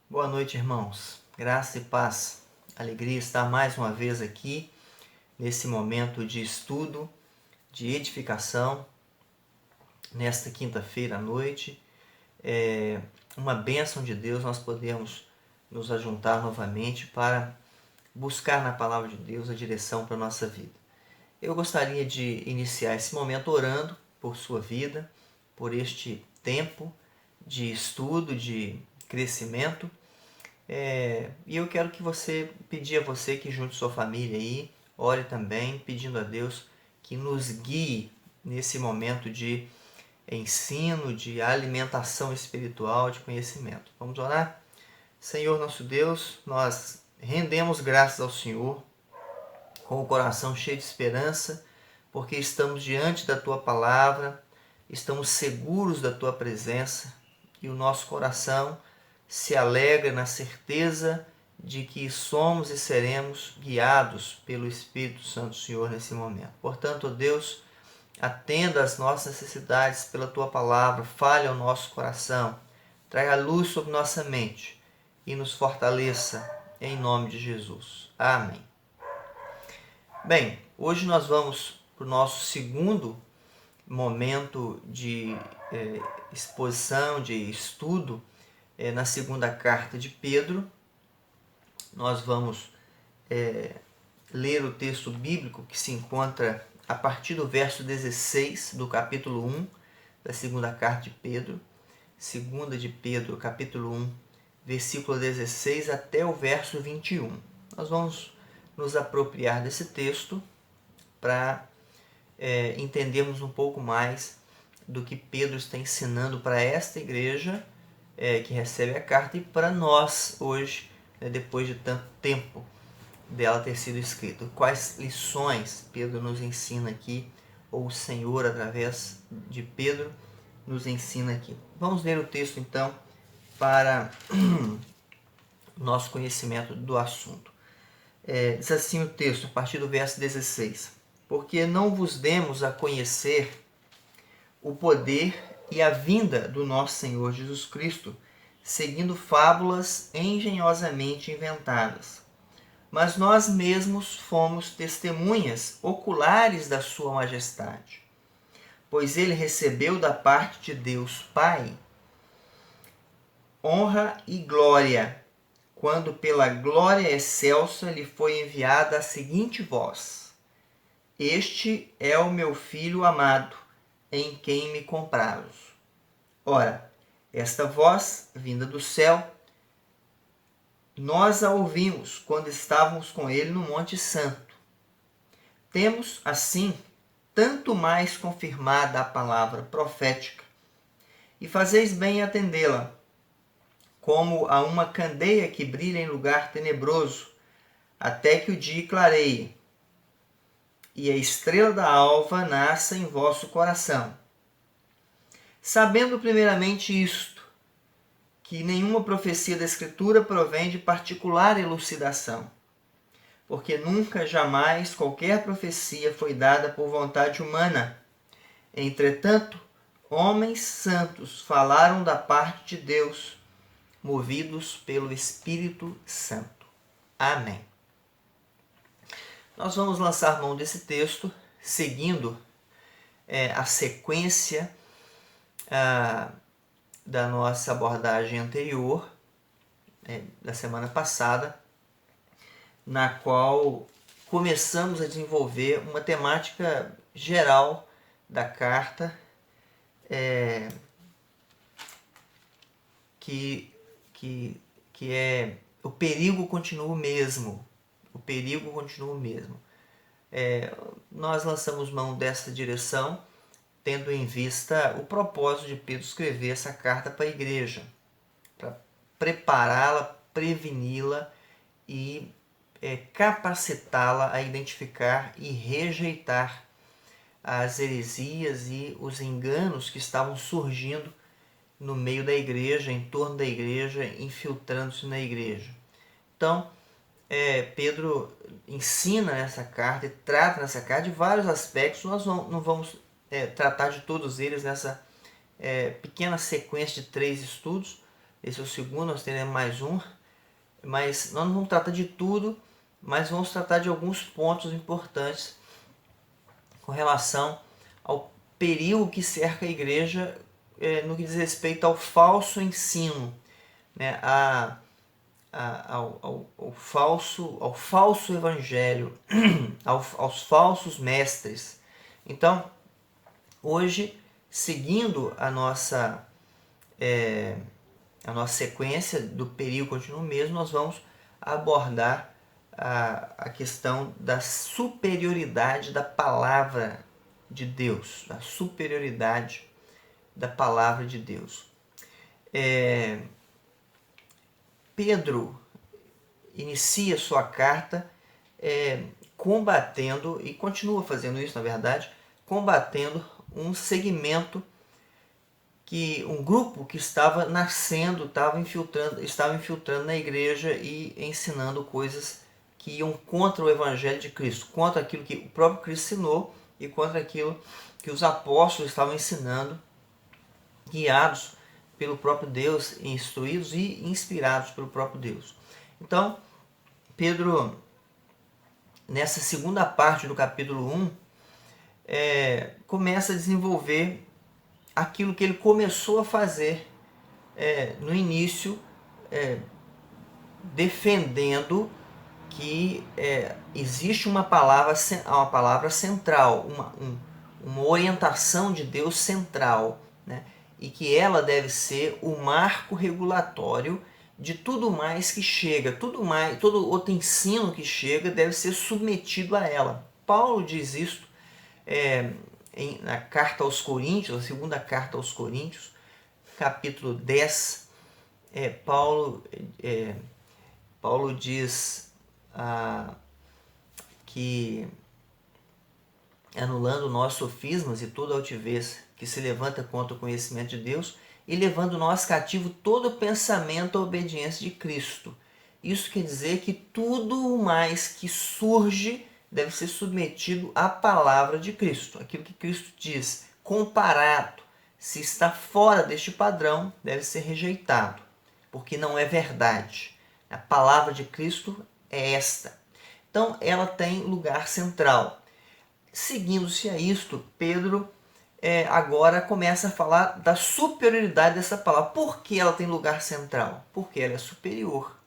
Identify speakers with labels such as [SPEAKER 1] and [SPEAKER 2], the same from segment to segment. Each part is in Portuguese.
[SPEAKER 1] Boa noite, irmãos. Graça e paz. Alegria estar mais uma vez aqui nesse momento de estudo, de edificação, nesta quinta-feira à noite. É uma bênção de Deus nós podemos nos ajuntar novamente para buscar na palavra de Deus a direção para a nossa vida. Eu gostaria de iniciar esse momento orando por sua vida, por este tempo de estudo, de crescimento. E eu quero que pedir a você que junte sua família aí, ore também, pedindo a Deus que nos guie nesse momento de ensino, de alimentação espiritual, de conhecimento. Vamos orar? Senhor nosso Deus, nós rendemos graças ao Senhor com o coração cheio de esperança, porque estamos diante da Tua palavra, estamos seguros da Tua presença e o nosso coração se alegra na certeza de que somos e seremos guiados pelo Espírito Santo do Senhor nesse momento. Portanto, ó Deus, atenda às nossas necessidades pela Tua palavra, fale ao nosso coração, traga luz sobre nossa mente e nos fortaleça em nome de Jesus. Amém. Bem, hoje nós vamos para o nosso segundo momento de exposição, de estudo, na segunda carta de Pedro. Nós vamos ler o texto bíblico que se encontra a partir do verso 16 do capítulo 1 da segunda carta de Pedro. Segunda de Pedro, capítulo 1, versículo 16 até o verso 21. Nós vamos nos apropriar desse texto para entendermos um pouco mais do que Pedro está ensinando para esta igreja que recebe a carta e para nós hoje, depois de tanto tempo dela ter sido escrita. Quais lições Pedro nos ensina aqui, ou o Senhor, através de Pedro, nos ensina aqui. Vamos ler o texto então para nosso conhecimento do assunto. Diz assim o texto, a partir do verso 16: Porque não vos demos a conhecer o poder e a vinda do nosso Senhor Jesus Cristo, seguindo fábulas engenhosamente inventadas. Mas nós mesmos fomos testemunhas oculares da sua majestade. Pois ele recebeu da parte de Deus Pai honra e glória, quando pela glória excelsa lhe foi enviada a seguinte voz: Este é o meu Filho amado, em quem me comprazo. Ora, esta voz, vinda do céu, nós a ouvimos quando estávamos com ele no Monte Santo. Temos, assim, tanto mais confirmada a palavra profética, e fazeis bem em atendê-la, como a uma candeia que brilha em lugar tenebroso, até que o dia clareie, e a estrela da alva nasça em vosso coração. Sabendo primeiramente isto, que nenhuma profecia da Escritura provém de particular elucidação, porque nunca, jamais, qualquer profecia foi dada por vontade humana. Entretanto, homens santos falaram da parte de Deus, movidos pelo Espírito Santo. Amém. Nós vamos lançar mão desse texto, seguindo a sequência da nossa abordagem anterior, da semana passada, na qual começamos a desenvolver uma temática geral da carta, que é o perigo continua o mesmo. O perigo continua o mesmo. Nós lançamos mão dessa direção, tendo em vista o propósito de Pedro escrever essa carta para a igreja, para prepará-la, preveni-la e capacitá-la a identificar e rejeitar as heresias e os enganos que estavam surgindo no meio da igreja, em torno da igreja, infiltrando-se na igreja. Então, Pedro ensina nessa carta e trata nessa carta de vários aspectos. Nós não vamos tratar de todos eles nessa pequena sequência de 3 estudos. Esse é o segundo, nós teremos mais um. Mas nós não vamos tratar de tudo, mas vamos tratar de alguns pontos importantes com relação ao perigo que cerca a igreja no que diz respeito ao falso ensino, né? Ao falso evangelho, aos falsos mestres. Então, hoje, seguindo a nossa sequência do perigo contínuo mesmo, nós vamos abordar a questão da superioridade da palavra de Deus, da superioridade da palavra de Deus. Pedro inicia sua carta combatendo, e continua fazendo isso, na verdade, combatendo um segmento, um grupo que estava nascendo, estava infiltrando na igreja e ensinando coisas que iam contra o Evangelho de Cristo, contra aquilo que o próprio Cristo ensinou e contra aquilo que os apóstolos estavam ensinando, guiados pelo próprio Deus, instruídos e inspirados pelo próprio Deus. Então, Pedro, nessa segunda parte do capítulo 1, começa a desenvolver aquilo que ele começou a fazer no início, defendendo que existe uma palavra central, uma orientação de Deus central, né? E que ela deve ser o marco regulatório de tudo mais que chega, todo outro ensino que chega deve ser submetido a ela. Paulo diz isso na carta aos Coríntios, a segunda carta aos Coríntios, capítulo 10, Paulo diz que, anulando nós sofismas e toda altivez que se levanta contra o conhecimento de Deus, e levando nós cativo todo pensamento à obediência de Cristo. Isso quer dizer que tudo mais que surge deve ser submetido à palavra de Cristo. Aquilo que Cristo diz, comparado, se está fora deste padrão, deve ser rejeitado, porque não é verdade. A palavra de Cristo é esta. Então, ela tem lugar central. Seguindo-se a isto, Pedro agora começa a falar da superioridade dessa palavra. Por que ela tem lugar central? Porque ela é superior.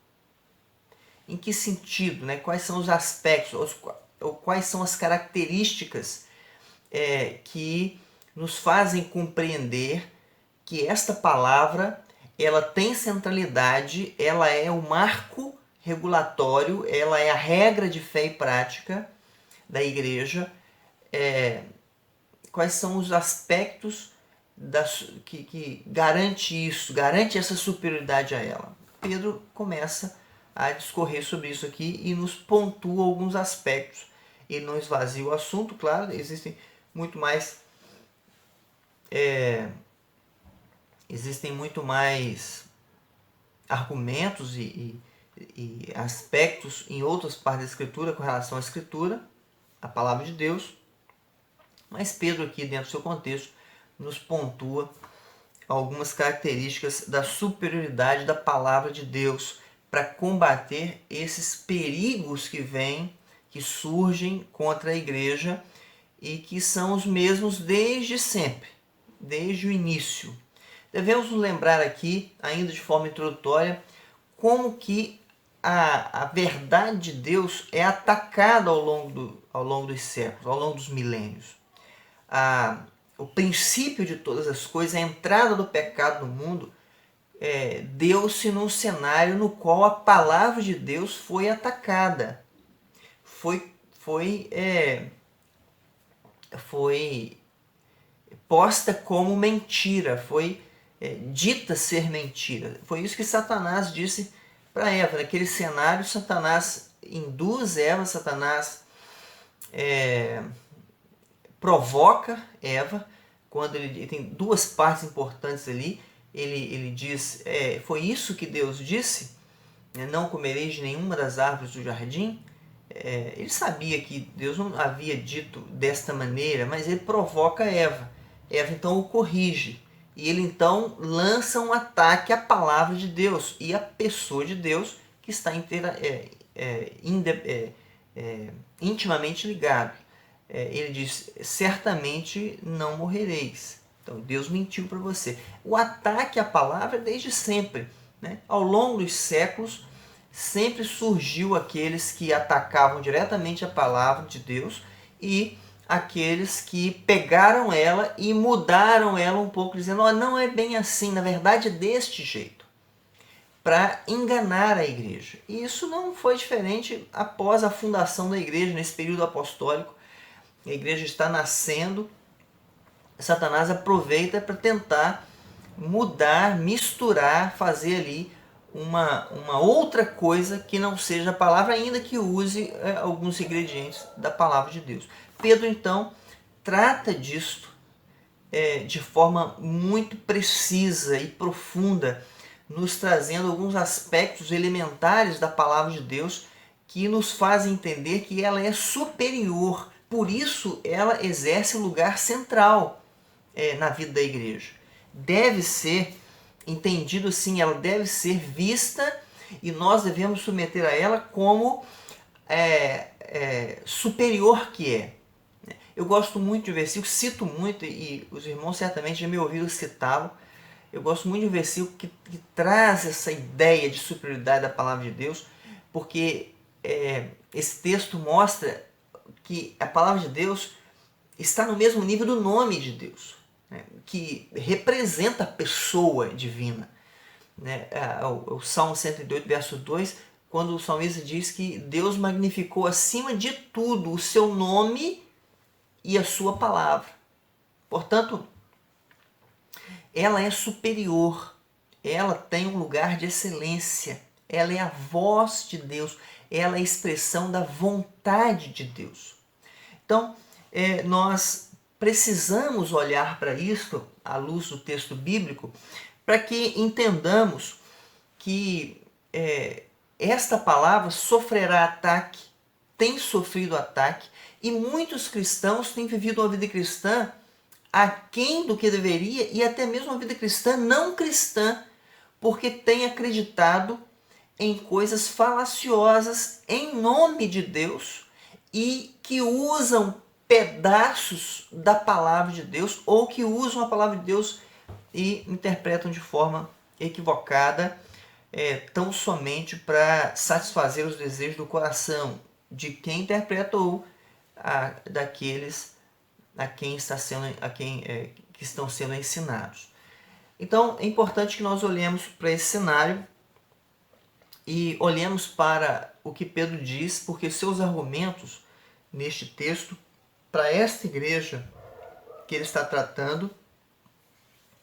[SPEAKER 1] Em que sentido? Né? Quais são os aspectos, ou quais são as características que nos fazem compreender que esta palavra ela tem centralidade, ela é o marco regulatório, ela é a regra de fé e prática da igreja. Quais são os aspectos que garante isso, garante essa superioridade a ela? Pedro começa a discorrer sobre isso aqui e nos pontua alguns aspectos. Ele não esvazia o assunto, claro, existem muito mais argumentos e aspectos em outras partes da Escritura com relação à Escritura, a palavra de Deus, mas Pedro aqui, dentro do seu contexto, nos pontua algumas características da superioridade da palavra de Deus para combater esses perigos que surgem contra a igreja e que são os mesmos desde sempre, desde o início. Devemos nos lembrar aqui, ainda de forma introdutória, como que a verdade de Deus é atacada ao longo dos séculos, ao longo dos milênios. O princípio de todas as coisas, a entrada do pecado no mundo, deu-se num cenário no qual a palavra de Deus foi atacada. Foi posta como mentira, foi dita ser mentira. Foi isso que Satanás disse para Eva. Naquele cenário, Satanás induz Eva, Satanás provoca Eva, quando ele tem duas partes importantes ali. Ele diz, foi isso que Deus disse? né, não comereis de nenhuma das árvores do jardim. Ele sabia que Deus não havia dito desta maneira, mas ele provoca Eva. Eva então o corrige. E ele então lança um ataque à palavra de Deus e à pessoa de Deus, que está intimamente ligado. Ele diz: certamente não morrereis. Então Deus mentiu para você. O ataque à palavra desde sempre, né? Ao longo dos séculos, sempre surgiu aqueles que atacavam diretamente a palavra de Deus e aqueles que pegaram ela e mudaram ela um pouco, dizendo: oh, não é bem assim, na verdade é deste jeito, para enganar a igreja. E isso não foi diferente após a fundação da igreja, nesse período apostólico. A igreja está nascendo, Satanás aproveita para tentar mudar, misturar, fazer ali uma outra coisa que não seja a palavra, ainda que use alguns ingredientes da palavra de Deus. Pedro, então, trata disto de forma muito precisa e profunda, nos trazendo alguns aspectos elementares da palavra de Deus que nos fazem entender que ela é superior. Por isso, ela exerce lugar central na vida da igreja. Deve ser entendido assim, ela deve ser vista e nós devemos submeter a ela como superior que é. Eu gosto muito de versículo, cito muito, e os irmãos certamente já me ouviram citá-lo. Eu gosto muito de um versículo que traz essa ideia de superioridade da palavra de Deus, porque esse texto mostra que a palavra de Deus está no mesmo nível do nome de Deus, né, que representa a pessoa divina. Né? O Salmo 108, verso 2, quando o salmista diz que Deus magnificou acima de tudo o seu nome e a sua palavra. Portanto, ela é superior, ela tem um lugar de excelência, ela é a voz de Deus, ela é a expressão da vontade de Deus. Então, nós precisamos olhar para isto, à luz do texto bíblico, para que entendamos que esta palavra sofrerá ataque, tem sofrido ataque, e muitos cristãos têm vivido uma vida cristã aquém do que deveria, e até mesmo uma vida cristã não cristã, porque têm acreditado em coisas falaciosas em nome de Deus e que usam pedaços da palavra de Deus ou que usam a palavra de Deus e interpretam de forma equivocada, tão somente para satisfazer os desejos do coração de quem interpreta ou daqueles que estão sendo ensinados. Então é importante que nós olhemos para esse cenário e olhemos para o que Pedro diz, porque seus argumentos neste texto, para esta igreja que ele está tratando,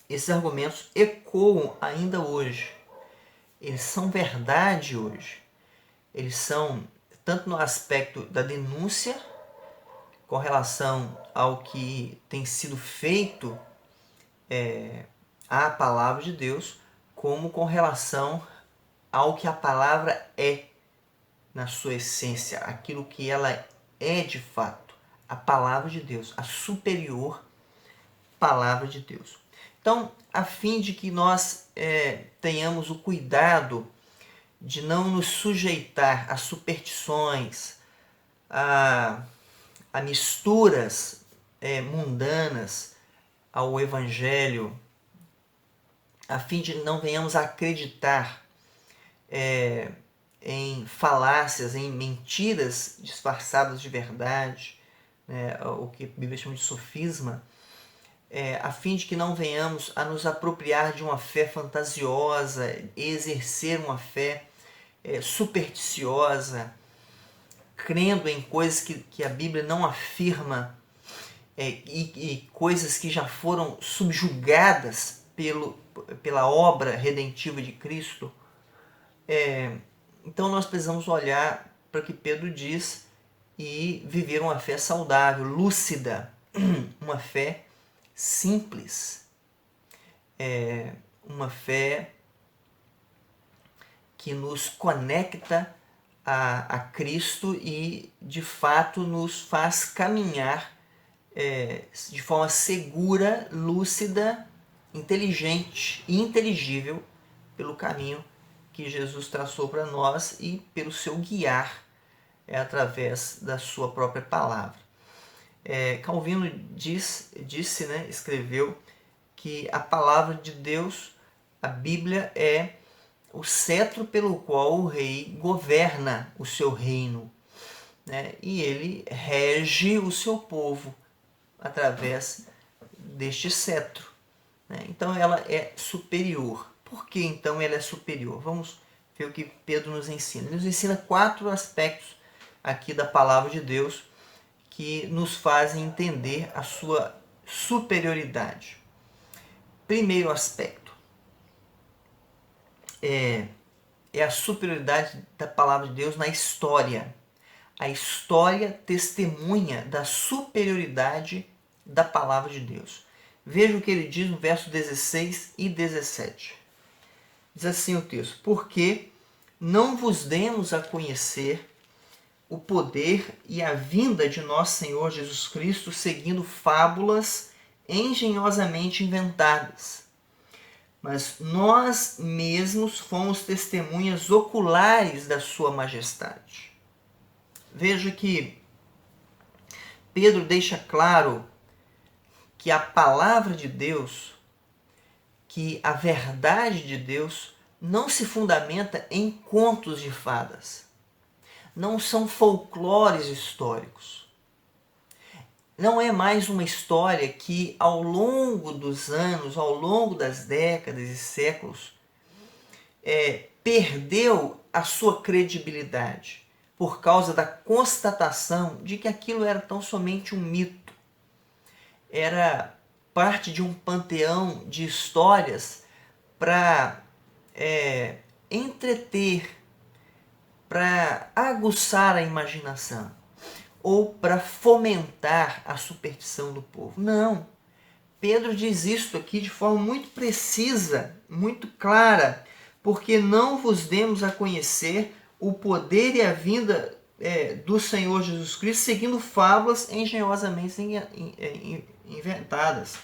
[SPEAKER 1] esses argumentos ecoam ainda hoje. Eles são verdade hoje. Eles são tanto no aspecto da denúncia com relação ao que tem sido feito à palavra de Deus, como com relação ao que a palavra é na sua essência, aquilo que ela é de fato, a palavra de Deus, a superior palavra de Deus. Então, a fim de que nós tenhamos o cuidado de não nos sujeitar a superstições, a misturas mundanas ao Evangelho, a fim de não venhamos a acreditar em falácias, em mentiras disfarçadas de verdade, né, o que a Bíblia chama de sofisma, a fim de que não venhamos a nos apropriar de uma fé fantasiosa, exercer uma fé supersticiosa, crendo em coisas que a Bíblia não afirma e coisas que já foram subjugadas pela obra redentiva de Cristo. Então nós precisamos olhar para o que Pedro diz e viver uma fé saudável, lúcida, uma fé simples, uma fé que nos conecta a Cristo e, de fato, nos faz caminhar de forma segura, lúcida, inteligente e inteligível pelo caminho que Jesus traçou para nós e pelo seu guiar através da sua própria palavra. Calvino disse, né, escreveu que a palavra de Deus, a Bíblia, é o cetro pelo qual o rei governa o seu reino, né? E ele rege o seu povo através deste cetro, né? Então ela é superior. Por que então ela é superior? Vamos ver o que Pedro nos ensina. Ele nos ensina 4 aspectos aqui da palavra de Deus que nos fazem entender a sua superioridade. Primeiro aspecto é a superioridade da palavra de Deus na história. A história testemunha da superioridade da palavra de Deus. Veja o que ele diz no verso 16 e 17. Diz assim o texto: porque não vos demos a conhecer o poder e a vinda de nosso Senhor Jesus Cristo seguindo fábulas engenhosamente inventadas, mas nós mesmos fomos testemunhas oculares da sua majestade. Veja que Pedro deixa claro que a palavra de Deus, que a verdade de Deus não se fundamenta em contos de fadas. Não são folclores históricos. Não é mais uma história que ao longo dos anos, ao longo das décadas e séculos, perdeu a sua credibilidade por causa da constatação de que aquilo era tão somente um mito. Era parte de um panteão de histórias para entreter, para aguçar a imaginação ou para fomentar a superstição do povo. Não. Pedro diz isso aqui de forma muito precisa, muito clara, porque não vos demos a conhecer o poder e a vinda do Senhor Jesus Cristo seguindo fábulas engenhosamente inventadas.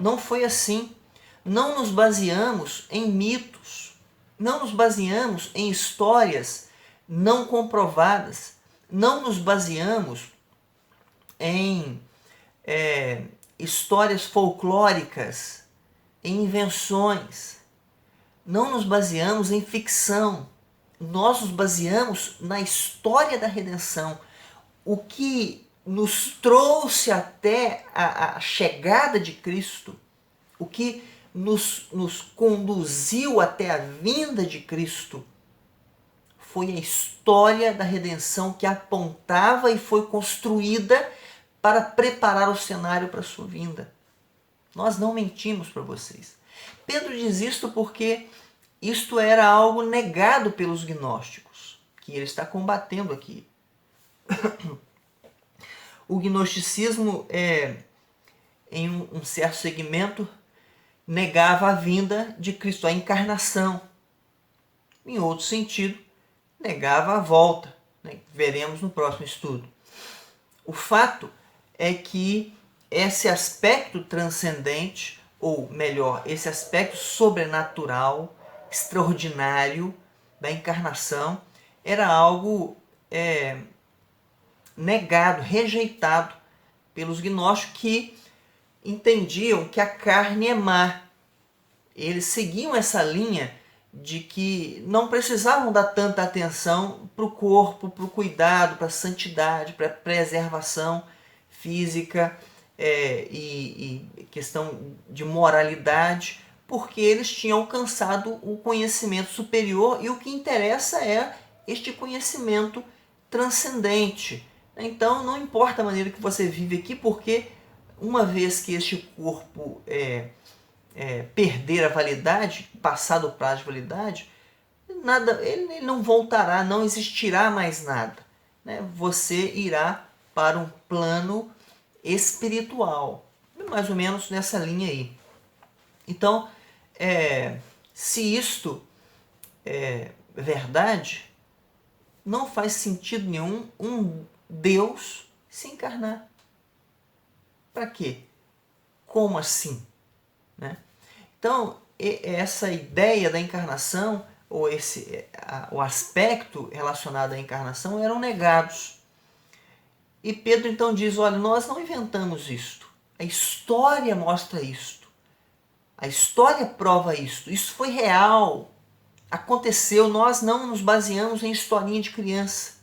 [SPEAKER 1] Não foi assim. Não nos baseamos em mitos, não nos baseamos em histórias não comprovadas, não nos baseamos em histórias folclóricas, em invenções. Não nos baseamos em ficção. Nós nos baseamos na história da redenção. O que nos trouxe até a chegada de Cristo, o que nos conduziu até a vinda de Cristo, foi a história da redenção que apontava e foi construída para preparar o cenário para a sua vinda. Nós não mentimos para vocês. Pedro diz isto porque isto era algo negado pelos gnósticos, que ele está combatendo aqui. O gnosticismo, em um certo segmento, negava a vinda de Cristo, a encarnação. Em outro sentido, negava a volta, né? Veremos no próximo estudo. O fato é que esse aspecto transcendente, ou melhor, esse aspecto sobrenatural, extraordinário da encarnação, era algo negado, rejeitado pelos gnósticos que entendiam que a carne é má. Eles seguiam essa linha de que não precisavam dar tanta atenção para o corpo, para o cuidado, para a santidade, para a preservação física e questão de moralidade, porque eles tinham alcançado o conhecimento superior e o que interessa é este conhecimento transcendente. Então não importa a maneira que você vive aqui, porque uma vez que este corpo perder a validade, passar do prazo de validade, nada, ele não voltará, não existirá mais nada, né? Você irá para um plano espiritual, mais ou menos nessa linha aí. Então, se isto verdade, não faz sentido nenhum um Deus se encarnar. Para quê? Como assim? Né? Então, essa ideia da encarnação, ou o aspecto relacionado à encarnação, eram negados. E Pedro então diz, olha, nós não inventamos isto. A história mostra isto. A história prova isto. Isso foi real. Aconteceu. Nós não nos baseamos em historinha de criança.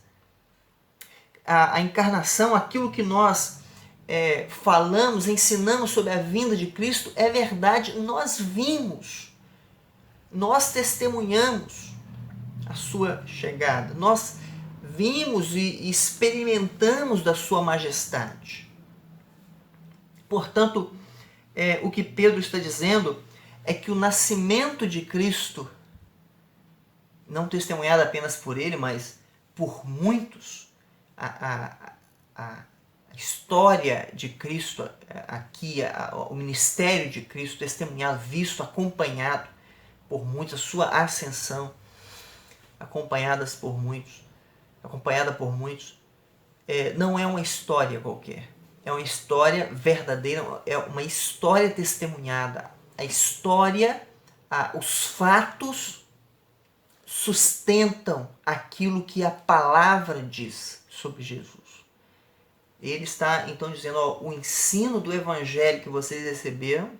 [SPEAKER 1] A encarnação, aquilo que nós falamos, ensinamos sobre a vinda de Cristo, é verdade. Nós vimos. Nós testemunhamos a sua chegada. Nós vimos e experimentamos da sua majestade. Portanto, o que Pedro está dizendo é que o nascimento de Cristo, não testemunhado apenas por ele, mas por muitos, a história de Cristo aqui, o ministério de Cristo testemunhado, visto, acompanhado por muitos, a sua ascensão, acompanhada por muitos, não é uma história qualquer. É uma história verdadeira, é uma história testemunhada. A história, os fatos sustentam aquilo que a palavra diz sobre Jesus. Ele está então dizendo, o ensino do evangelho que vocês receberam,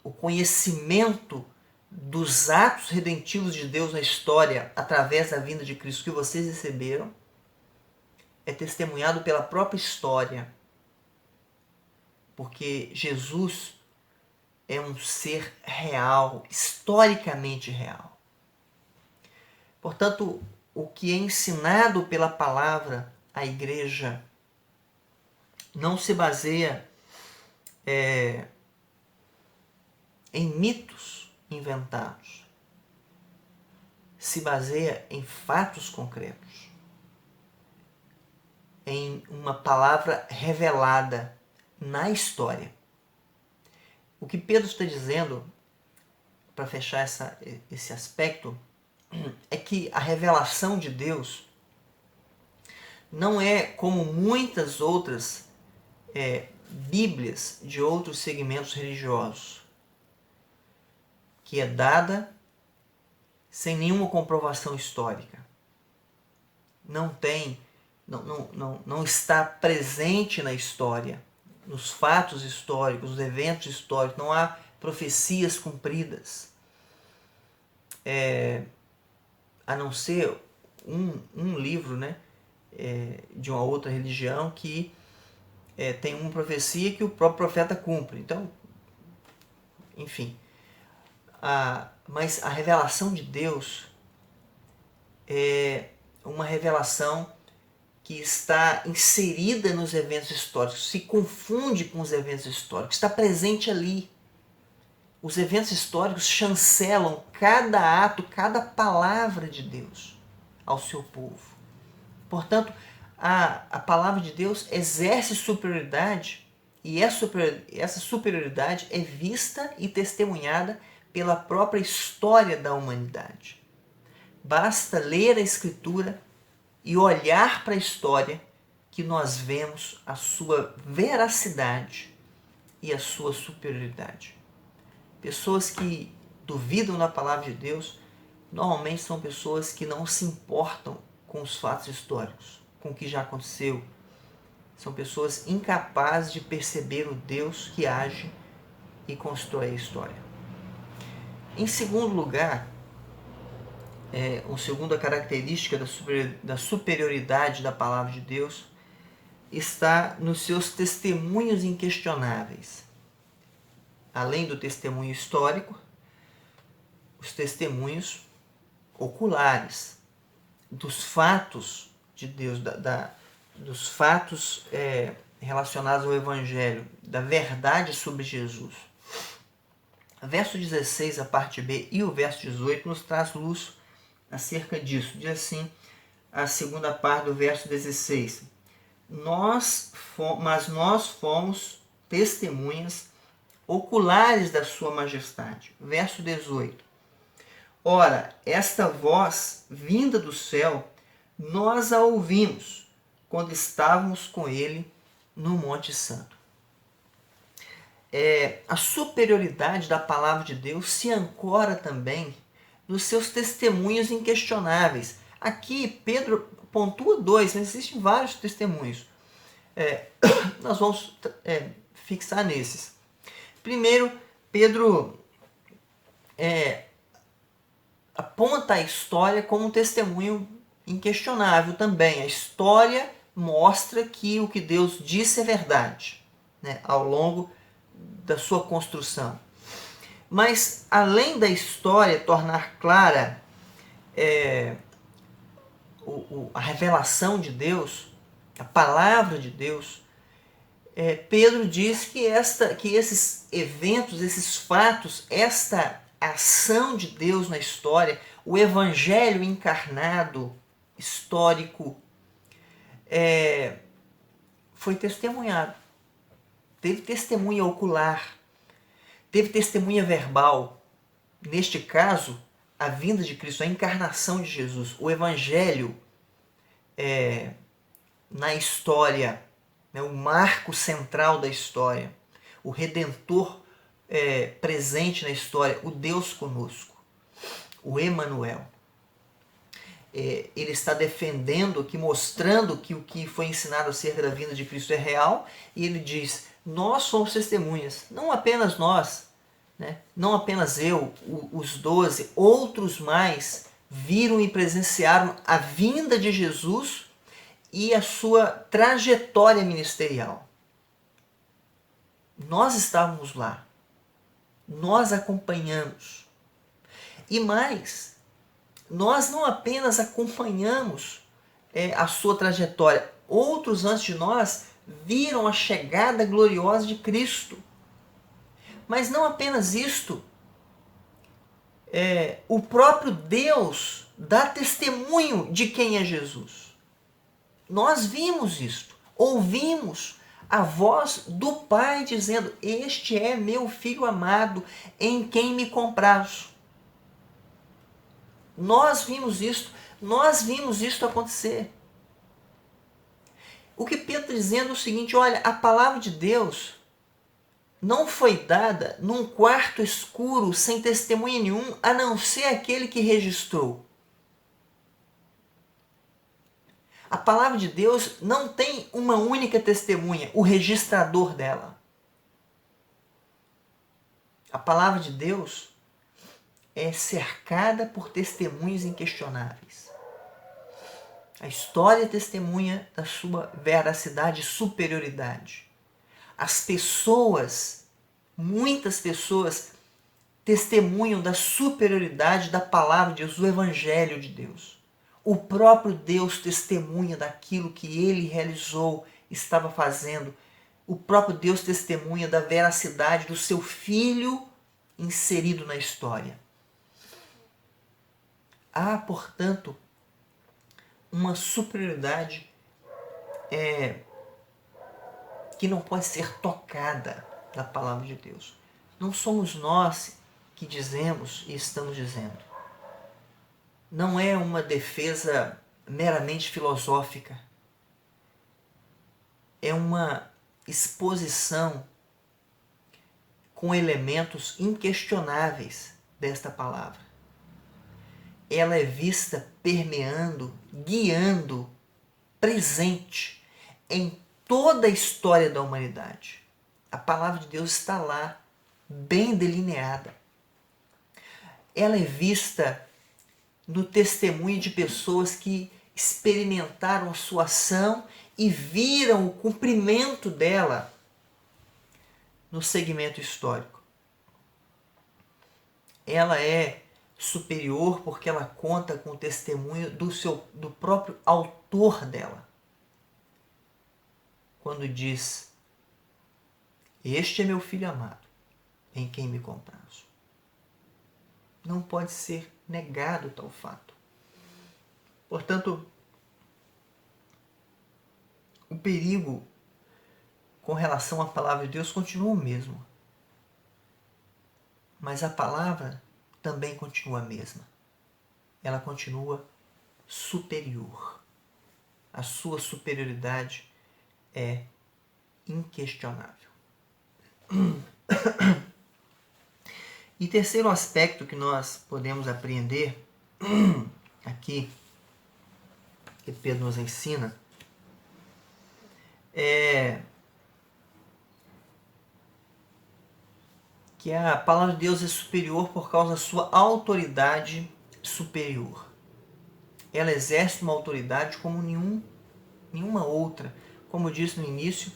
[SPEAKER 1] o conhecimento dos atos redentivos de Deus na história através da vinda de Cristo que vocês receberam, é testemunhado pela própria história. Porque Jesus é um ser real, historicamente real. Portanto, o que é ensinado pela palavra à igreja não se baseia em mitos inventados. Se baseia em fatos concretos. Em uma palavra revelada na história. O que Pedro está dizendo, para fechar esse aspecto, é que a revelação de Deus não é como muitas outras bíblias de outros segmentos religiosos, que é dada sem nenhuma comprovação histórica. Não está presente na história, nos fatos históricos, nos eventos históricos, não há profecias cumpridas. A não ser um livro, né, de uma outra religião que tem uma profecia que o próprio profeta cumpre. Então, enfim. Mas a revelação de Deus é uma revelação que está inserida nos eventos históricos, se confunde com os eventos históricos, está presente ali. Os eventos históricos chancelam cada ato, cada palavra de Deus ao seu povo. Portanto, a palavra de Deus exerce superioridade e essa superioridade é vista e testemunhada pela própria história da humanidade. Basta ler a Escritura e olhar para a história que nós vemos a sua veracidade e a sua superioridade. Pessoas que duvidam da palavra de Deus normalmente são pessoas que não se importam com os fatos históricos, com o que já aconteceu. São pessoas incapazes de perceber o Deus que age e constrói a história. Em segundo lugar, uma segunda característica da superioridade da palavra de Deus está nos seus testemunhos inquestionáveis. Além do testemunho histórico, os testemunhos oculares dos fatos de Deus, dos fatos relacionados ao Evangelho, da verdade sobre Jesus. O verso 16, a parte B, e o verso 18 nos traz luz acerca disso. Diz assim, a segunda parte do verso 16. Mas nós fomos testemunhas oculares da sua majestade. Verso 18. Ora, esta voz vinda do céu, nós a ouvimos quando estávamos com ele no Monte Santo. A superioridade da palavra de Deus se ancora também nos seus testemunhos inquestionáveis. Aqui Pedro pontua dois, mas existem vários testemunhos. Nós vamos fixar nesses. Primeiro, Pedro aponta a história como um testemunho inquestionável também. A história mostra que o que Deus disse é verdade, né, ao longo da sua construção. Mas, além da história tornar clara a revelação de Deus, a palavra de Deus, Pedro diz que esses eventos, esses fatos, esta ação de Deus na história, o evangelho encarnado, histórico, foi testemunhado. Teve testemunha ocular, teve testemunha verbal. Neste caso, a vinda de Cristo, a encarnação de Jesus, o evangelho na história, né, o marco central da história, o Redentor presente na história, o Deus conosco, o Emanuel. Ele está defendendo aqui, mostrando que o que foi ensinado acerca da vinda de Cristo é real, e ele diz, nós somos testemunhas, não apenas nós, né? Não apenas eu, os 12, outros mais viram e presenciaram a vinda de Jesus e a sua trajetória ministerial. Nós estávamos lá, nós acompanhamos. E mais, nós não apenas acompanhamos a sua trajetória, outros antes de nós viram a chegada gloriosa de Cristo. Mas não apenas isto, o próprio Deus dá testemunho de quem é Jesus. Nós vimos isto, ouvimos a voz do Pai dizendo, este é meu Filho amado, em quem me comprazo. Nós vimos isto acontecer. O que Pedro está dizendo é o seguinte, olha, a palavra de Deus não foi dada num quarto escuro, sem testemunha nenhum, a não ser aquele que registrou. A palavra de Deus não tem uma única testemunha, o registrador dela. A palavra de Deus é cercada por testemunhos inquestionáveis. A história testemunha da sua veracidade e superioridade. As pessoas, muitas pessoas, testemunham da superioridade da palavra de Deus, do Evangelho de Deus. O próprio Deus testemunha daquilo que ele realizou, estava fazendo. O próprio Deus testemunha da veracidade do seu Filho inserido na história. Há, portanto, uma superioridade que não pode ser tocada da palavra de Deus. Não somos nós que dizemos e estamos dizendo. Não é uma defesa meramente filosófica. É uma exposição com elementos inquestionáveis desta palavra. Ela é vista permeando, guiando, presente em toda a história da humanidade. A palavra de Deus está lá, bem delineada. Ela é vista no testemunho de pessoas que experimentaram a sua ação e viram o cumprimento dela no segmento histórico. Ela é superior porque ela conta com o testemunho do próprio autor dela. Quando diz, este é meu Filho amado, em quem me comprazo. Não pode ser negado tal fato. Portanto, o perigo com relação à palavra de Deus continua o mesmo. Mas a palavra também continua a mesma. ela continua superior. A sua superioridade é inquestionável. E terceiro aspecto que nós podemos apreender aqui, que Pedro nos ensina, é que a palavra de Deus é superior por causa da sua autoridade superior. Ela exerce uma autoridade como nenhuma outra. Como eu disse no início,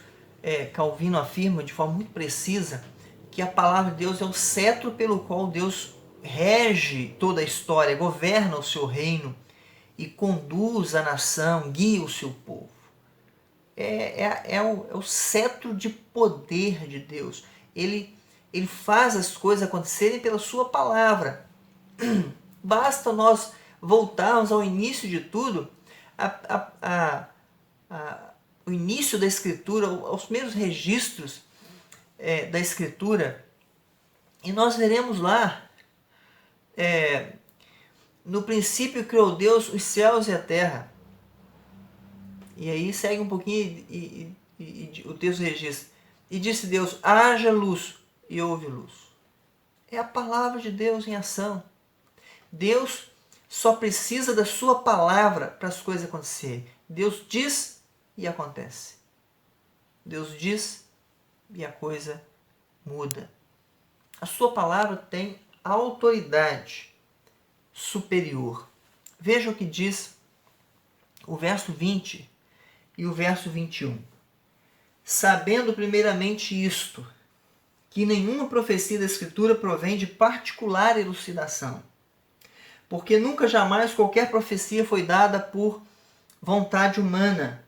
[SPEAKER 1] Calvino afirma de forma muito precisa que a palavra de Deus é o cetro pelo qual Deus rege toda a história, governa o seu reino e conduz a nação, guia o seu povo. É o cetro de poder de Deus. Ele faz as coisas acontecerem pela sua palavra. Basta nós voltarmos ao início de tudo, o início da Escritura, aos primeiros registros da Escritura, e nós veremos lá, no princípio criou Deus os céus e a terra. E aí segue um pouquinho e o texto registra. E disse Deus, haja luz, e houve luz. É a palavra de Deus em ação. Deus só precisa da sua palavra para as coisas acontecerem. Deus diz e acontece. Deus diz e a coisa muda. A sua palavra tem autoridade superior. Veja o que diz o verso 20 e o verso 21. Sabendo primeiramente isto, que nenhuma profecia da Escritura provém de particular elucidação, porque nunca jamais qualquer profecia foi dada por vontade humana.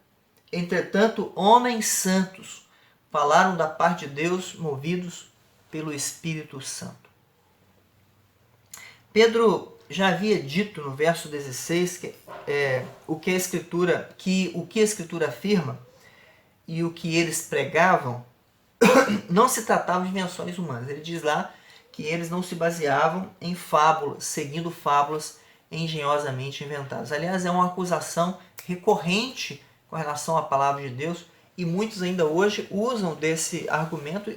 [SPEAKER 1] Entretanto, homens santos falaram da parte de Deus, movidos pelo Espírito Santo. Pedro já havia dito no verso 16 o que a Escritura afirma e o que eles pregavam não se tratava de invenções humanas. Ele diz lá que eles não se baseavam em fábulas, seguindo fábulas engenhosamente inventadas. Aliás, é uma acusação recorrente com relação à palavra de Deus, e muitos ainda hoje usam desse argumento,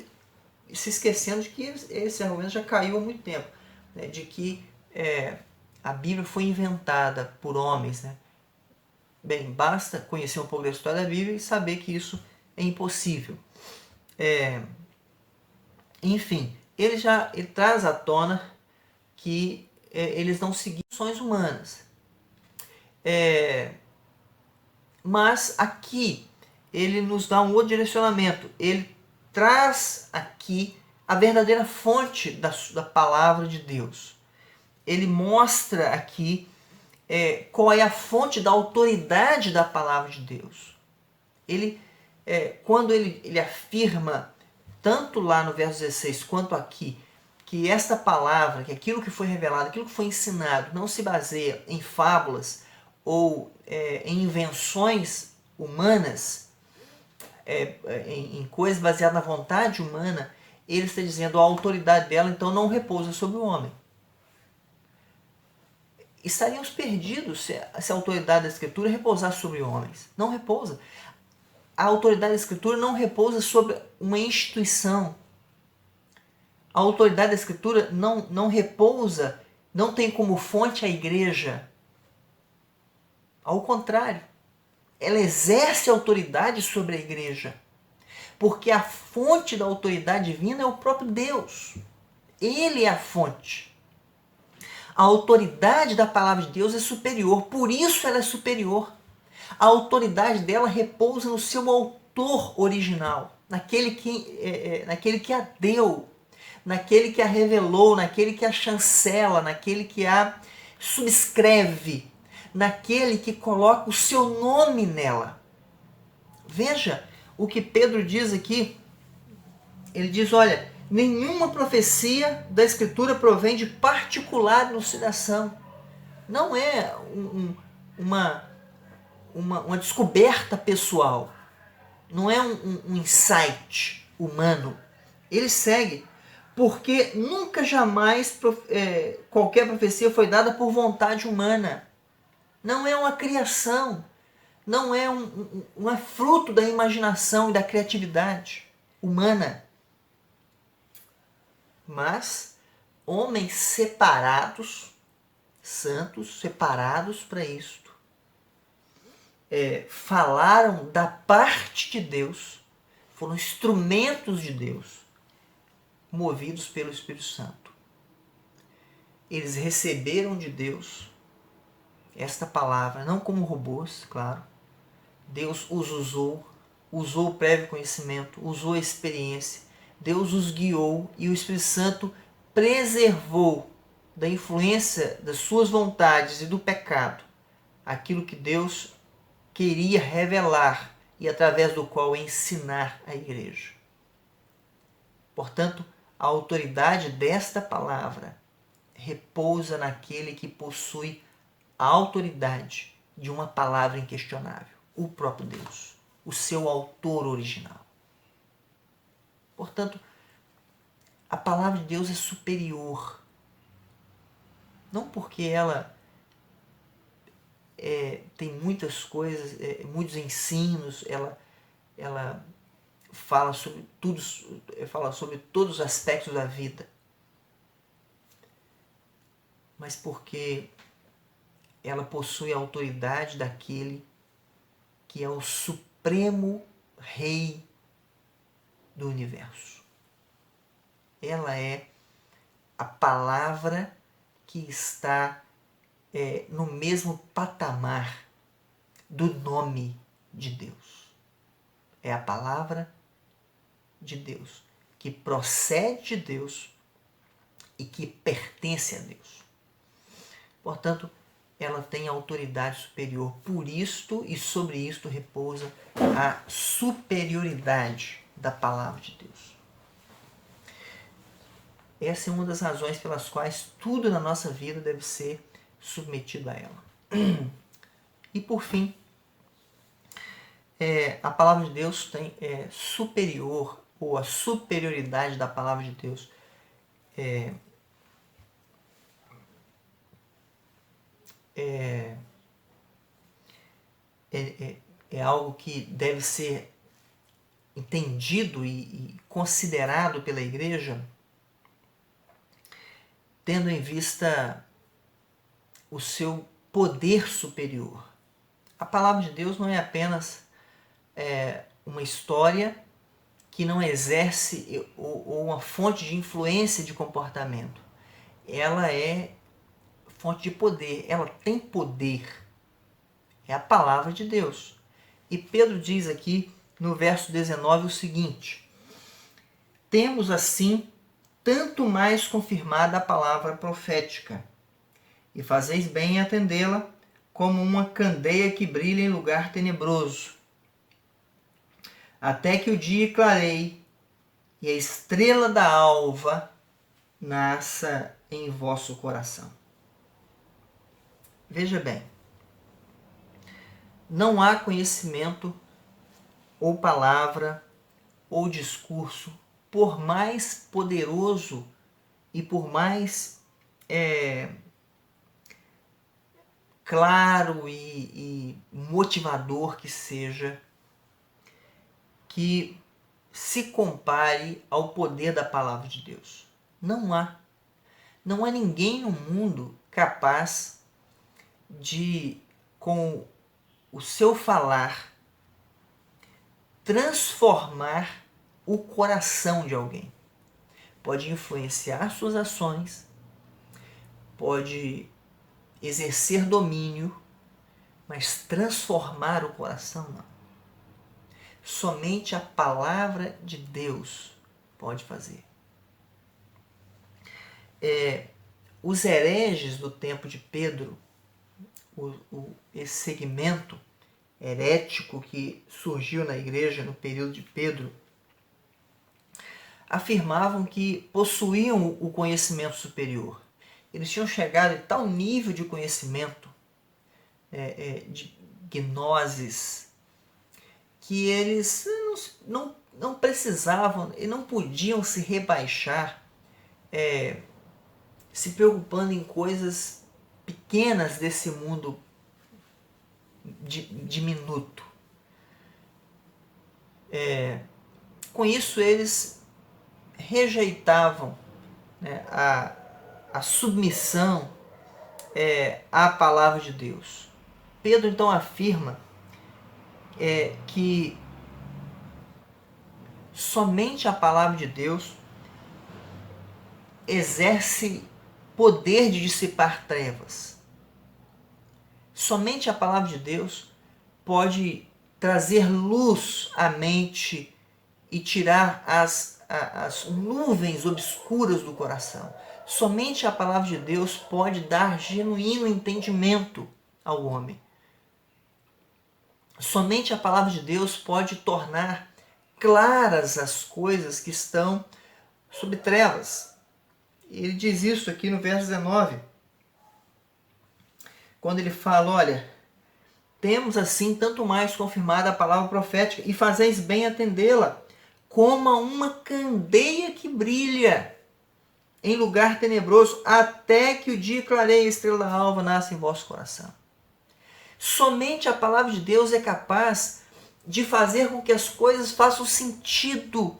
[SPEAKER 1] se esquecendo de que esse argumento já caiu há muito tempo, né? De que a Bíblia foi inventada por homens, né? Bem, basta conhecer um pouco da história da Bíblia e saber que isso é impossível. Enfim, ele traz à tona que eles não seguiam ações humanas. Mas aqui ele nos dá um outro direcionamento. Ele traz aqui a verdadeira fonte da palavra de Deus. Ele mostra aqui qual é a fonte da autoridade da palavra de Deus. Quando ele afirma, tanto lá no verso 16 quanto aqui, que esta palavra, que aquilo que foi revelado, aquilo que foi ensinado, não se baseia em fábulas ou em invenções humanas, em coisas baseadas na vontade humana, ele está dizendo a autoridade dela então não repousa sobre o homem. Estaríamos perdidos se a autoridade da Escritura repousasse sobre homens. Não repousa. A autoridade da Escritura não repousa sobre uma instituição. A autoridade da Escritura não repousa, não tem como fonte a igreja. Ao contrário, ela exerce autoridade sobre a igreja. Porque a fonte da autoridade divina é o próprio Deus. Ele é a fonte. A autoridade da palavra de Deus é superior, por isso ela é superior. A autoridade dela repousa no seu autor original, naquele que a deu, naquele que a revelou, naquele que a chancela, naquele que a subscreve, naquele que coloca o seu nome nela. Veja o que Pedro diz aqui. Ele diz, olha, nenhuma profecia da Escritura provém de particular elucidação. Não é uma descoberta pessoal. Não é um insight humano. Ele segue. porque nunca jamais qualquer profecia foi dada por vontade humana. Não é uma criação, não é um fruto da imaginação e da criatividade humana. Mas homens separados, santos, separados para isto, falaram da parte de Deus, foram instrumentos de Deus, movidos pelo Espírito Santo. Eles receberam de Deus esta palavra, não como robôs, claro. Deus os usou o prévio conhecimento, usou a experiência, Deus os guiou e o Espírito Santo preservou da influência das suas vontades e do pecado aquilo que Deus queria revelar e através do qual ensinar a igreja. Portanto, a autoridade desta palavra repousa naquele que possui a autoridade de uma palavra inquestionável, o próprio Deus, o seu autor original. Portanto, a palavra de Deus é superior. Não porque ela tem muitas coisas, muitos ensinos, ela fala sobre tudo, fala sobre todos os aspectos da vida, mas porque ela possui a autoridade daquele que é o supremo rei do universo. Ela é a palavra que está no mesmo patamar do nome de Deus. É a palavra de Deus, que procede de Deus e que pertence a Deus. Portanto, ela tem autoridade superior. Por isto e sobre isto repousa a superioridade da palavra de Deus. Essa é uma das razões pelas quais tudo na nossa vida deve ser submetido a ela. E por fim, a palavra de Deus é superior, ou a superioridade da palavra de Deus é algo que deve ser entendido e considerado pela igreja, tendo em vista o seu poder superior. A palavra de Deus não é apenas uma história que não exerce ou uma fonte de influência de comportamento. Ela é fonte de poder, ela tem poder. É a palavra de Deus. E Pedro diz aqui no verso 19 o seguinte: temos assim tanto mais confirmada a palavra profética, e fazeis bem em atendê-la, como uma candeia que brilha em lugar tenebroso, até que o dia clareie e a estrela da alva nasça em vosso coração. Veja bem, não há conhecimento ou palavra ou discurso, por mais poderoso e por mais claro e motivador que seja, que se compare ao poder da palavra de Deus. Não há. Não há ninguém no mundo capaz de, com o seu falar, transformar o coração de alguém. Pode influenciar suas ações, pode exercer domínio, mas transformar o coração não. Somente a palavra de Deus pode fazer. Os hereges do tempo de Pedro, esse segmento herético que surgiu na igreja no período de Pedro, afirmavam que possuíam o conhecimento superior. Eles tinham chegado em tal nível de conhecimento, de gnoses, que eles não precisavam e não podiam se rebaixar se preocupando em coisas pequenas desse mundo diminuto. Com isso, eles rejeitavam, né, a submissão à palavra de Deus. Pedro então afirma que somente a palavra de Deus exerce poder de dissipar trevas. Somente a palavra de Deus pode trazer luz à mente e tirar as nuvens obscuras do coração. Somente a palavra de Deus pode dar genuíno entendimento ao homem. Somente a palavra de Deus pode tornar claras as coisas que estão sob trevas. Ele diz isso aqui no verso 19. Quando ele fala, olha, temos assim tanto mais confirmada a palavra profética e fazeis bem atendê-la, como uma candeia que brilha em lugar tenebroso, até que o dia clareie, a estrela alva nasce em vosso coração. Somente a palavra de Deus é capaz de fazer com que as coisas façam sentido.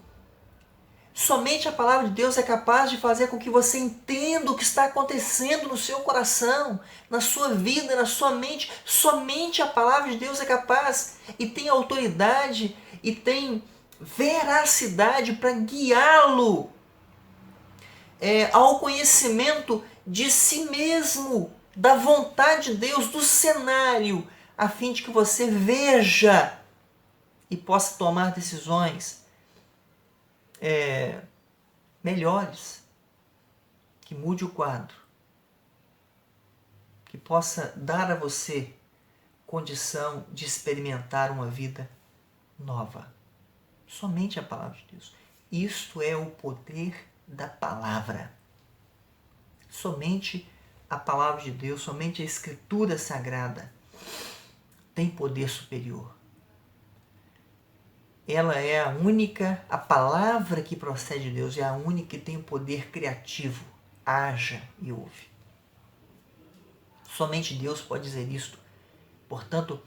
[SPEAKER 1] Somente a palavra de Deus é capaz de fazer com que você entenda o que está acontecendo no seu coração, na sua vida, na sua mente. Somente a palavra de Deus é capaz e tem autoridade e tem veracidade para guiá-lo ao conhecimento de si mesmo, da vontade de Deus, do cenário, a fim de que você veja e possa tomar decisões melhores, que mude o quadro, que possa dar a você condição de experimentar uma vida nova. Somente a palavra de Deus. Isto é o poder da palavra. Somente a palavra de Deus, somente a Escritura Sagrada tem poder superior. Ela é a única, a palavra que procede de Deus é a única que tem o poder criativo. Haja e ouve. Somente Deus pode dizer isto. Portanto,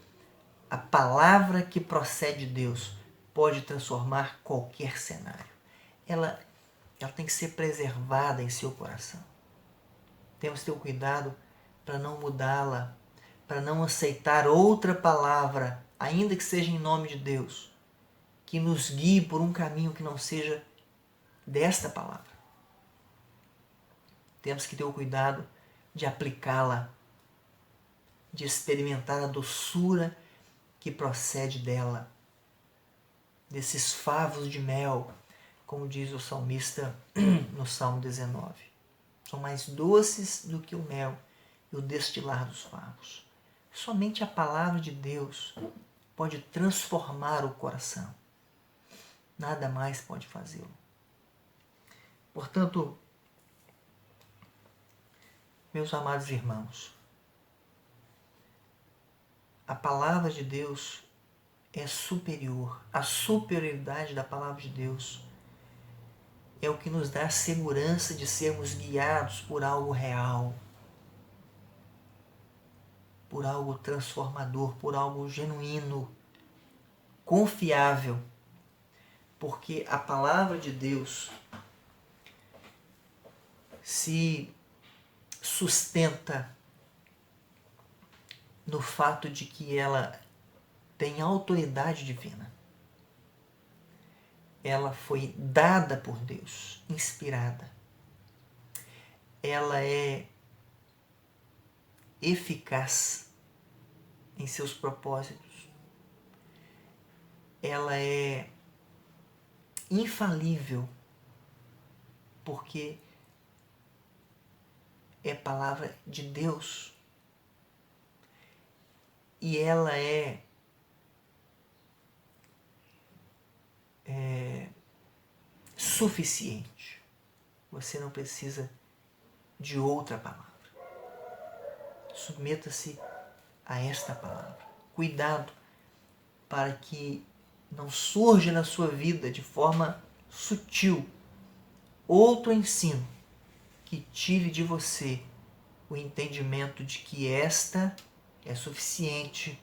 [SPEAKER 1] a palavra que procede de Deus pode transformar qualquer cenário. Ela tem que ser preservada em seu coração. Temos que ter o cuidado para não mudá-la, para não aceitar outra palavra, ainda que seja em nome de Deus, que nos guie por um caminho que não seja desta palavra. Temos que ter o cuidado de aplicá-la, de experimentar a doçura que procede dela, desses favos de mel, como diz o salmista no Salmo 19. São mais doces do que o mel e o destilar dos favos. Somente a palavra de Deus pode transformar o coração. Nada mais pode fazê-lo. Portanto, meus amados irmãos, a palavra de Deus é superior. A superioridade da palavra de Deus é o que nos dá a segurança de sermos guiados por algo real, por algo transformador, por algo genuíno, confiável. Porque a palavra de Deus se sustenta no fato de que ela tem autoridade divina. Ela foi dada por Deus, inspirada. Ela é eficaz em seus propósitos. Ela é infalível, porque é palavra de Deus. E ela é suficiente. Você não precisa de outra palavra. Submeta-se a esta palavra. Cuidado para que não surja na sua vida de forma sutil outro ensino que tire de você o entendimento de que esta é suficiente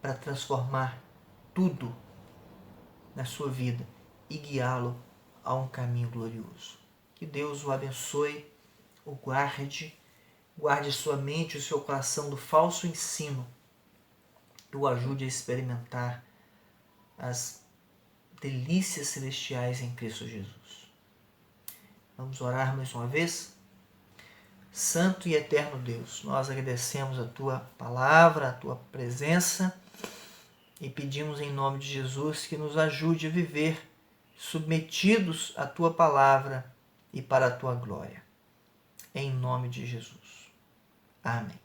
[SPEAKER 1] para transformar tudo na sua vida e guiá-lo a um caminho glorioso. Que Deus o abençoe, o guarde sua mente e o seu coração do falso ensino e o ajude a experimentar as delícias celestiais em Cristo Jesus. Vamos orar mais uma vez? Santo e eterno Deus, nós agradecemos a Tua palavra, a Tua presença e pedimos em nome de Jesus que nos ajude a viver submetidos à Tua palavra e para a Tua glória. Em nome de Jesus. Amém.